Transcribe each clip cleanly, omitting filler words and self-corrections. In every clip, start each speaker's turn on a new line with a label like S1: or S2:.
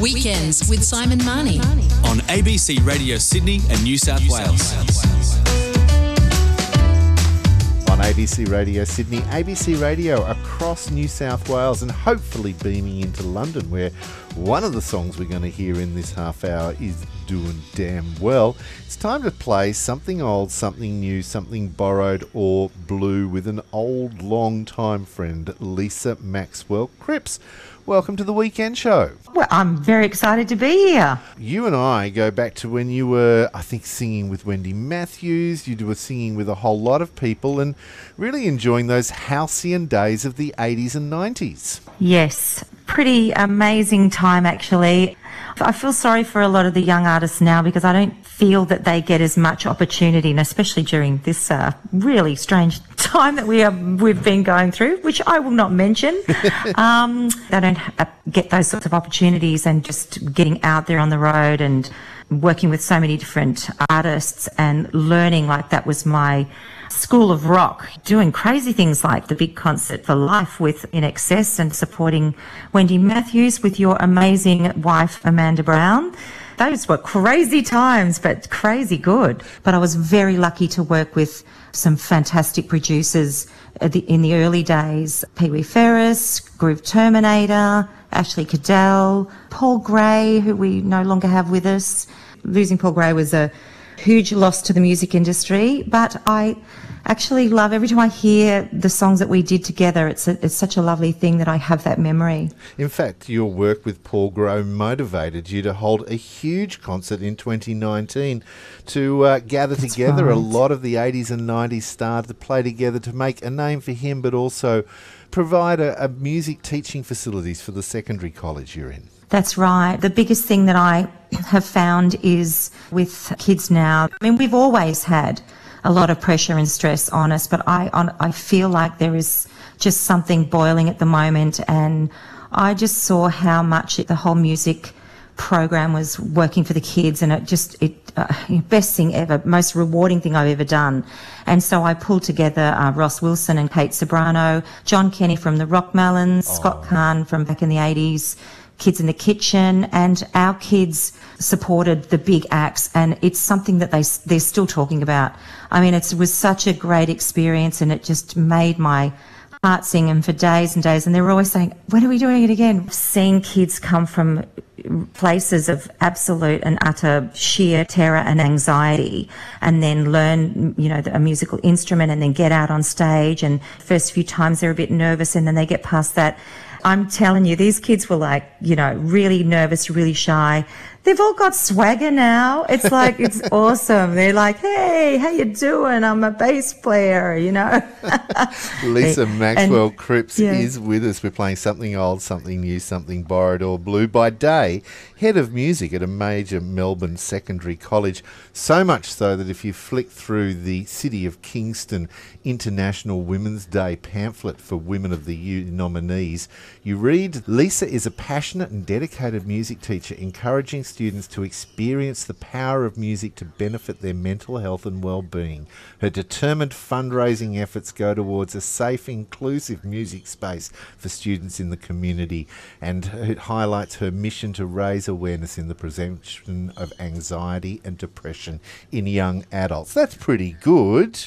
S1: Weekends with Simon Marnie
S2: on ABC Radio Sydney and New South Wales.
S3: On ABC Radio Sydney, ABC Radio across New South Wales, and hopefully beaming into London, where one of the songs we're going to hear in this half hour is doing damn well. It's time to play something old, something new, something borrowed or blue with an old, long-time friend, Lisa Maxwell Cripps. Welcome to the Weekend Show.
S4: Well, I'm very excited to be here.
S3: You and I go back to when you were, I think, singing with Wendy Matthews. You were singing with a whole lot of people and really enjoying those halcyon days of the 80s and 90s.
S4: Yes, pretty amazing time, actually. I feel sorry for a lot of the young artists now because I don't feel that they get as much opportunity, and especially during this really strange time that we've been going through, which I will not mention. They don't get those sorts of opportunities, and just getting out there on the road and working with so many different artists and learning, like that was my school of rock, doing crazy things like the big concert for life with In Excess and supporting Wendy Matthews with your amazing wife Amanda Brown. Those were crazy times, but crazy good. But I was very lucky to work with some fantastic producers in the early days. Pee Wee Ferris, Groove Terminator, Ashley Cadell, Paul Gray, who we no longer have with us. Losing Paul Gray was a huge loss to the music industry, but I actually love every time I hear the songs that we did together. It's such a lovely thing that I have that memory.
S3: In fact, your work with Paul Gray motivated you to hold a huge concert in 2019 to gather
S4: That's
S3: together
S4: right.
S3: a lot of the 80s and 90s stars to play together to make a name for him, but also provide a music teaching facilities for the secondary college you're in.
S4: That's right. The biggest thing that I have found is with kids now, I mean, we've always had a lot of pressure and stress on us, but I feel like there is just something boiling at the moment, and I just saw how much the whole music program was working for the kids, and best thing ever, most rewarding thing I've ever done. And so I pulled together Ross Wilson and Kate Sobrano, John Kenny from the Rockmelons, Scott Kahn from back in the 80s, Kids in the Kitchen, and our kids supported the big acts, and it's something that they're still talking about. I mean, it was such a great experience, and it just made my heart sing, and for days and days, and they were always saying, when are we doing it again? Seeing kids come from places of absolute and utter sheer terror and anxiety, and then learn, a musical instrument, and then get out on stage, and first few times they're a bit nervous, and then they get past that. I'm telling you, these kids were like, really nervous, really shy. They've all got swagger now. It's like, it's awesome. They're like, hey, how you doing? I'm a bass player,
S3: Lisa Maxwell Cripps is with us. We're playing something old, something new, something borrowed or blue. By day, head of music at a major Melbourne secondary college. So much so that if you flick through the City of Kingston International Women's Day pamphlet for Women of the Year nominees, you read, Lisa is a passionate and dedicated music teacher, encouraging students to experience the power of music to benefit their mental health and well-being. Her determined fundraising efforts go towards a safe, inclusive music space for students in the community, and it highlights her mission to raise awareness in the prevention of anxiety and depression in young adults. That's pretty good.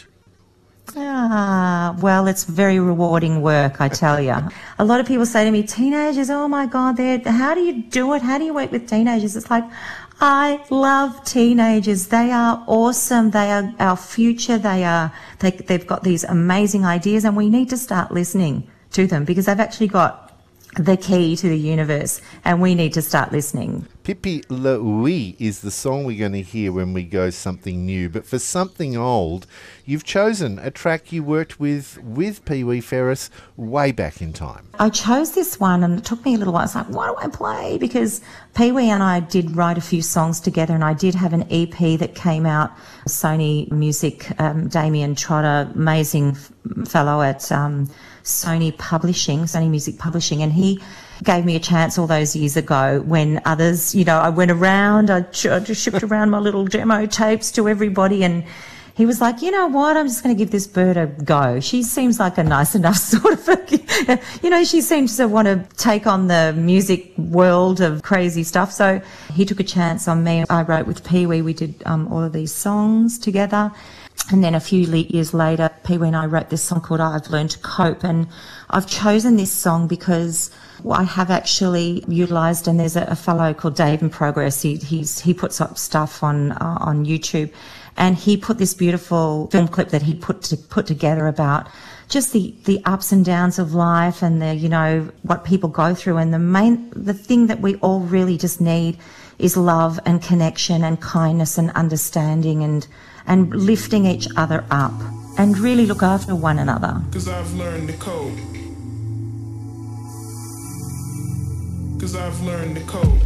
S4: Well, it's very rewarding work, I tell you. A lot of people say to me, teenagers, oh my God, how do you do it? How do you work with teenagers? It's like, I love teenagers. They are awesome. They are our future. They've got these amazing ideas, and we need to start listening to them because they've actually got the key to the universe, and we need to start listening.
S3: Pippi Louie is the song we're going to hear when we go something new. But for something old, you've chosen a track you worked with Pee Wee Ferris way back in time.
S4: I chose this one, and it took me a little while. I was like, what do I play? Because Pee Wee and I did write a few songs together, and I did have an EP that came out. Sony Music, Damien Trotter, amazing fellow at Sony Music Publishing, and he gave me a chance all those years ago when others, I went around, I just shipped around my little demo tapes to everybody, and he was like, you know what, I'm just going to give this bird a go. She seems like a nice enough sort of, she seems to want to take on the music world of crazy stuff. So he took a chance on me. I wrote with Pee Wee. We did all of these songs together. And then a few years later, Pee Wee and I wrote this song called I've Learned to Cope. And I've chosen this song because I have actually utilised, and there's a fellow called Dave in Progress. He puts up stuff on YouTube, and he put this beautiful film clip that he put together about just the ups and downs of life and what people go through. And the thing that we all really just need is love and connection and kindness and understanding and lifting each other up and really look after one another.
S5: 'Cause I've learned to cope. 'Cause I've learned to cope.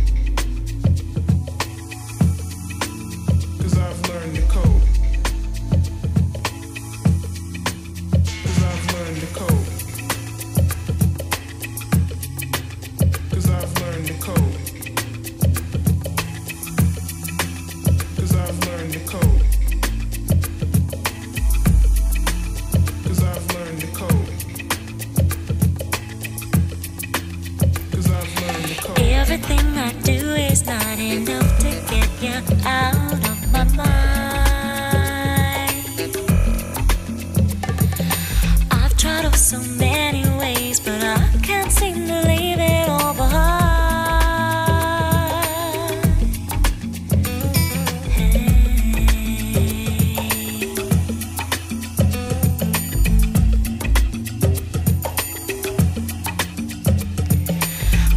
S5: 'Cause I've learned to cope. 'Cause I've learned to cope. 'Cause I've learned to cope. 'Cause I've learned to cope. 'Cause I've learned to cope. 'Cause I've learned to cope.
S6: Everything I do is not enough to get you out of my mind. I've tried of so many ways, but I can't seem to leave it all behind.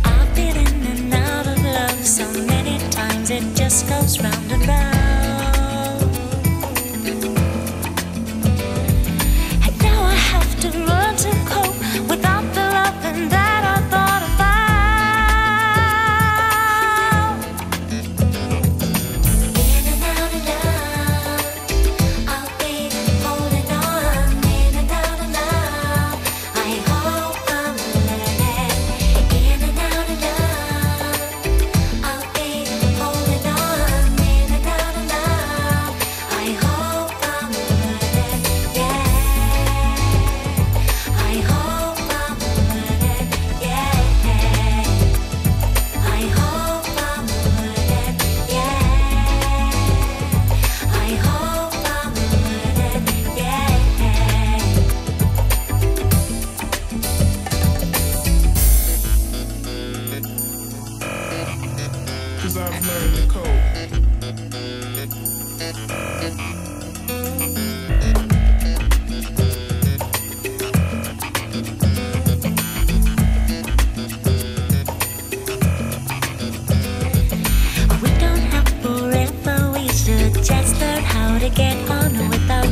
S6: I've been in and out of love so many times, it just goes round and round. And now I have to learn to cope without the loving that I thought I found. In and out of love, I'll be holding on. In and out of love, I hope I'm learning. In and out of love, I'll be holding on. In and out of love, I hope I'm learning. Yeah, I hope I'm learning. Yeah, I hope I'm learning. Yeah, I hope I'm learning. Yeah.
S5: 'Cause I've learned to cope.
S6: We don't have forever, we should just learn how to get on with our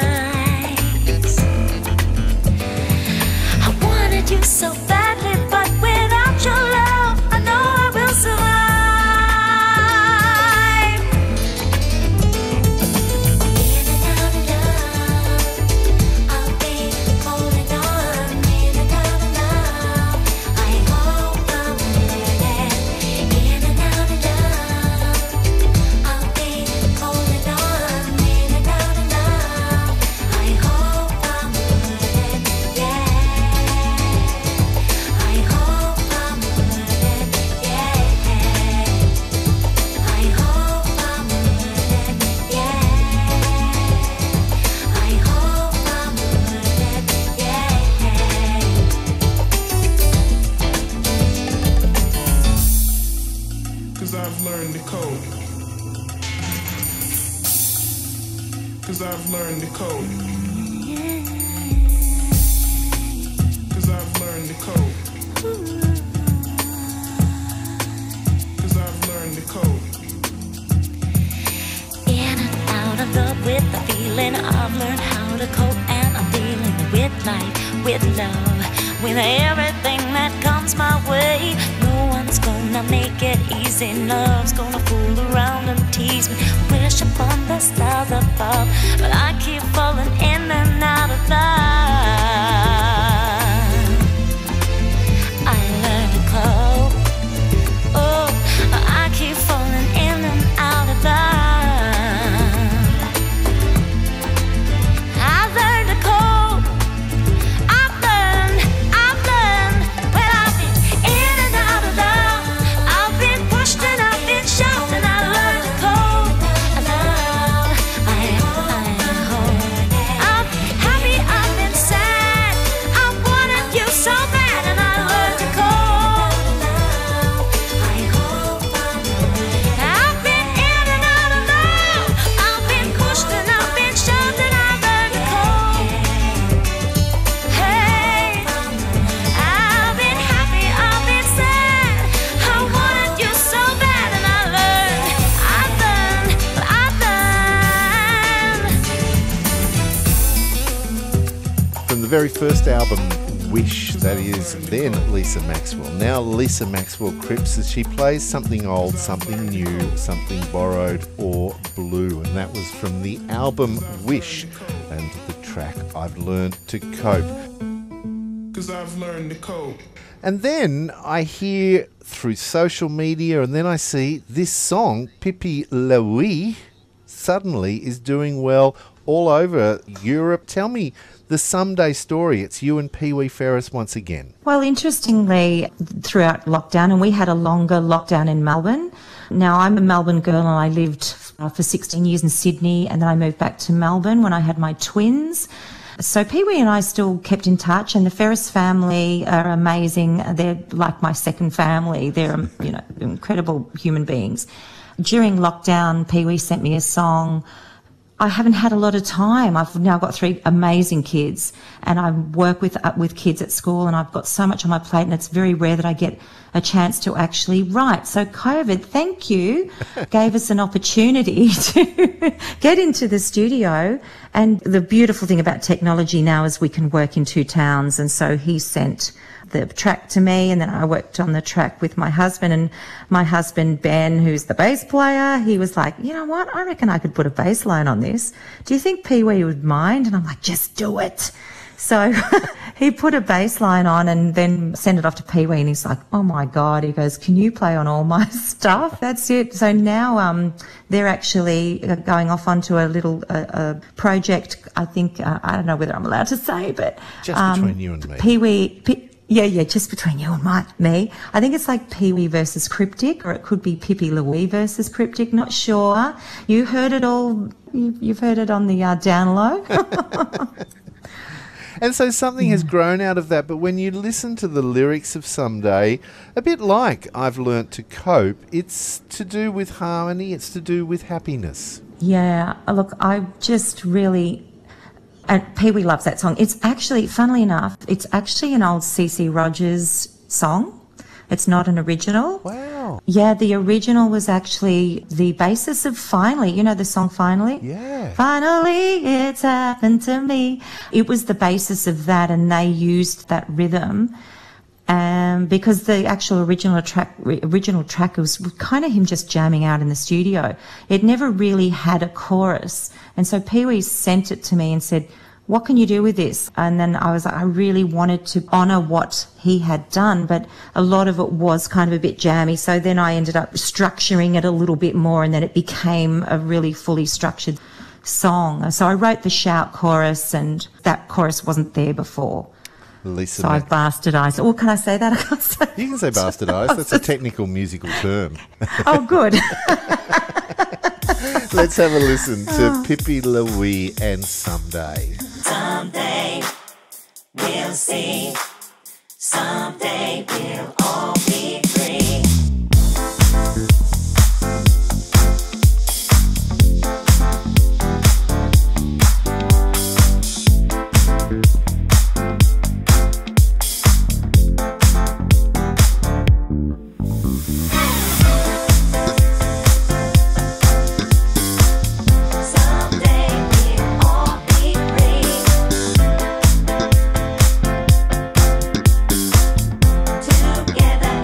S6: lives. I wanted you so badly, but without your love, I know I will survive. In and out of love, I'll be holding on. In and out of love, I hope I'm learning. In and out of love, I'll be holding on. In and out of love, I hope I'm learning. Yeah, I hope I'm learning. Yeah, I hope I'm learning. Yeah, I hope I'm learning. Yeah.
S5: 'Cause I've learned to cope. 'Cause I've learned to cope. 'Cause I've learned to cope. 'Cause I've learned to cope.
S6: In and out of love with the feeling, I've learned how to cope, and I'm dealing with life, with love, with everything that comes my way. No one's gonna make it easy, love's gonna fool around and tease me. Wish upon the stars above, but I keep falling in and out of love. I learned to cope. Oh, I keep falling in and out of love.
S3: very first album, Wish, that is then Lisa Maxwell. Now Lisa Maxwell Cripps, as she plays something old, something new, something borrowed or blue. And that was from the album Wish and the track I've Learned to Cope.
S5: 'Cause I've learned the code.
S3: And then I hear through social media, and then I see this song, Pippi Louis, suddenly is doing well all over Europe. Tell me the Someday story. It's you and Pee Wee Ferris once again.
S4: Well, interestingly, throughout lockdown, and we had a longer lockdown in Melbourne. Now, I'm a Melbourne girl and I lived for 16 years in Sydney, and then I moved back to Melbourne when I had my twins. So Pee Wee and I still kept in touch, and the Ferris family are amazing. They're like my second family. They're, incredible human beings. During lockdown, Pee Wee sent me a song. I haven't had a lot of time. I've now got 3 amazing kids, and I work with kids at school, and I've got so much on my plate, and it's very rare that I get a chance to actually write. So COVID, thank you, gave us an opportunity to get into the studio. And the beautiful thing about technology now is we can work in 2 towns. And so he sent the track to me, and then I worked on the track with my husband, and my husband Ben, who's the bass player, he was like, you know what, I reckon I could put a bass line on this. Do you think Pee Wee would mind? And I'm like, just do it. So he put a bass line on and then sent it off to Pee Wee, and he's like, oh my God, he goes, can you play on all my stuff? That's it. So now they're actually going off onto a little project. I think, I don't know whether I'm allowed to say, but
S3: Just between you and me.
S4: Pee Wee, yeah, just between you and me. I think it's like Pee Wee versus Cryptic, or it could be Pippi Louis versus Cryptic, not sure. You heard it all, you've heard it on the down low.
S3: And so something has grown out of that, but when you listen to the lyrics of Someday, a bit like I've Learnt to Cope, it's to do with harmony, it's to do with happiness.
S4: Yeah, look, I just really... And Pee Wee loves that song. It's actually, funnily enough, it's actually an old C.C. Rogers song. It's not an original.
S3: Wow.
S4: Yeah, the original was actually the basis of Finally. You know the song Finally?
S3: Yeah.
S4: Finally, it's happened to me. It was the basis of that, and they used that rhythm. Because the actual original track was kind of him just jamming out in the studio. It never really had a chorus. And so Pee Wee sent it to me and said, what can you do with this? And then I was like, I really wanted to honour what he had done, but a lot of it was kind of a bit jammy. So then I ended up structuring it a little bit more, and then it became a really fully structured song. So I wrote the shout chorus, and that chorus wasn't there before.
S3: Lisa
S4: So I've bastardised it. Well, can I say that? I can't say
S3: You can say bastardised. That's a technical musical term.
S4: Oh, good.
S3: Let's have a listen to Pippi Louis and Someday.
S6: Someday we'll see. Someday we'll all be free. Together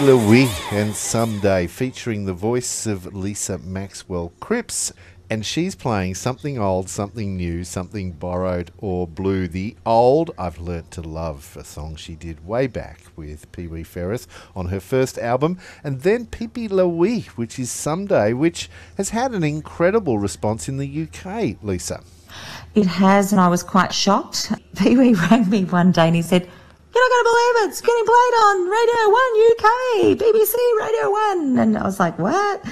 S3: Louis and Someday, featuring the voice of Lisa Maxwell Cripps. And she's playing Something Old, Something New, Something Borrowed or Blue. The Old I've Learnt to Love, a song she did way back with Pee Wee Ferris on her first album. And then Pippi Louis, which is Someday, which has had an incredible response in the UK, Lisa.
S4: It has, and I was quite shocked. Pee Wee rang me one day and he said, "You're not going to believe it, it's getting played on Radio 1 UK, BBC Radio 1. And I was like, what?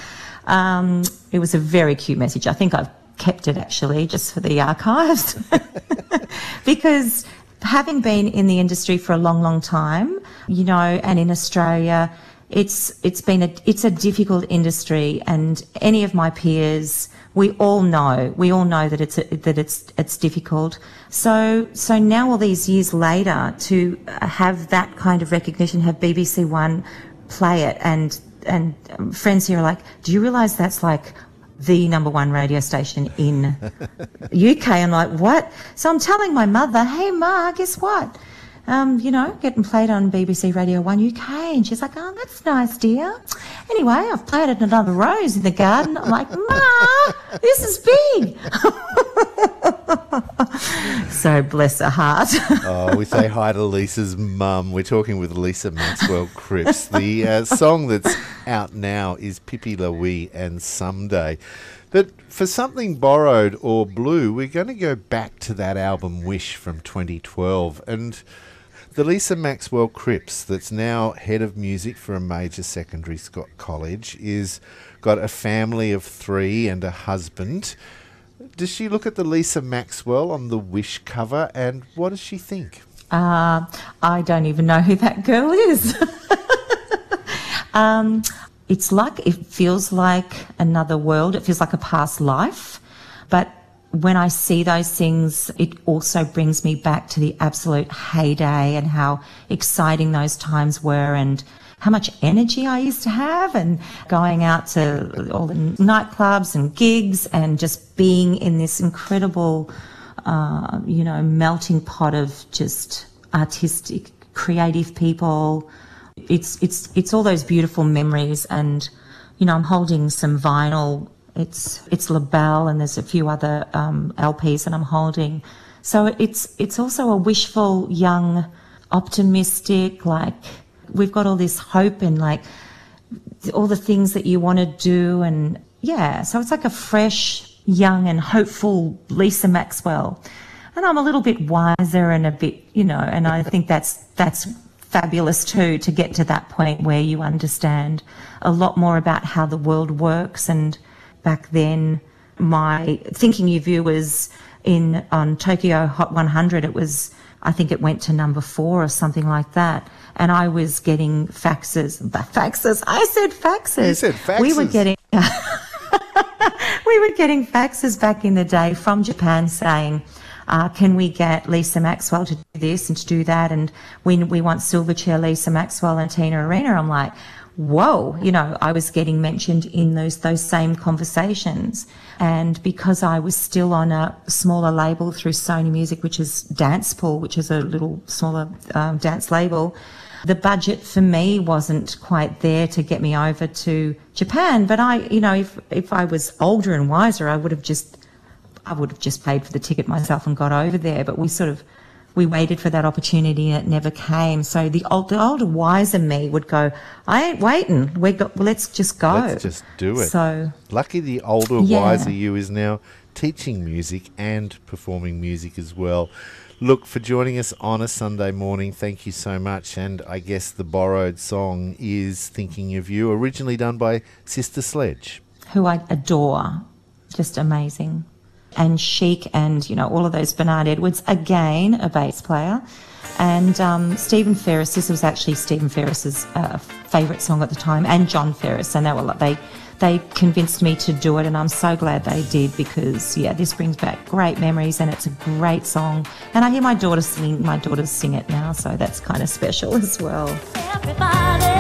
S4: It was a very cute message. I think I've kept it actually just for the archives. Because having been in the industry for a long, long time, you know, and in Australia, it's a difficult industry, and any of my peers, we all know that it's difficult. So now all these years later, to have that kind of recognition, have BBC One play it, and friends here are like, do you realise that's like the number one radio station in UK? I'm like, what? So I'm telling my mother, hey Ma, guess what? You know, getting played on BBC Radio 1 UK. And she's like, oh, that's nice, dear. Anyway, I've planted another rose in the garden. I'm like, Ma, this is big. So bless her heart.
S3: Oh, we say hi to Lisa's mum. We're talking with Lisa Maxwell Cripps. The song that's out now is Pippi Louis and Someday. But for Something Borrowed or Blue, we're going to go back to that album Wish from 2012. And the Lisa Maxwell Cripps, that's now head of music for a major secondary college, is got a family of 3 and a husband. Does she look at the Lisa Maxwell on the Wish cover, and what does she think?
S4: I don't even know who that girl is. It feels like another world. It feels like a past life. But when I see those things, it also brings me back to the absolute heyday and how exciting those times were, and how much energy I used to have, and going out to all the nightclubs and gigs and just being in this incredible, melting pot of just artistic, creative people. It's all those beautiful memories, and, you know, I'm holding some vinyl. It's LaBelle, and there's a few other LPs that I'm holding. So it's also a wishful, young, optimistic, like, we've got all this hope and like all the things that you want to do, and yeah, so it's like a fresh, young and hopeful Lisa Maxwell. And I'm a little bit wiser and a bit, you know, and I think that's fabulous too, to get to that point where you understand a lot more about how the world works. And back then, my Thinking of You was on Tokyo Hot 100. I think it went to number 4 or something like that. And I was getting faxes. I said faxes.
S3: You said faxes.
S4: We were getting faxes back in the day from Japan saying, can we get Lisa Maxwell to do this and to do that? And we want Silverchair Lisa Maxwell and Tina Arena. I'm like, whoa, you know, I was getting mentioned in those same conversations. And because I was still on a smaller label through Sony Music, which is Dance Pool, which is a little smaller dance label, the budget for me wasn't quite there to get me over to Japan. But if I was older and wiser, I would have just paid for the ticket myself and got over there. But we waited for that opportunity and it never came. So the older, wiser me would go, I ain't waiting. Let's just go.
S3: Let's just do it.
S4: So
S3: lucky the older, wiser you is now teaching music and performing music as well. Look, for joining us on a Sunday morning, thank you so much. And I guess the borrowed song is Thinking of You, originally done by Sister Sledge,
S4: who I adore. Just amazing. And Chic, and, you know, all of those. Bernard Edwards, again, a bass player. And Stephen Ferris, this was actually Stephen Ferris's favourite song at the time, and John Ferris. And they convinced me to do it, and I'm so glad they did, because, yeah, this brings back great memories, and it's a great song. And I hear my daughters sing it now, so that's kind of special as well.
S6: Everybody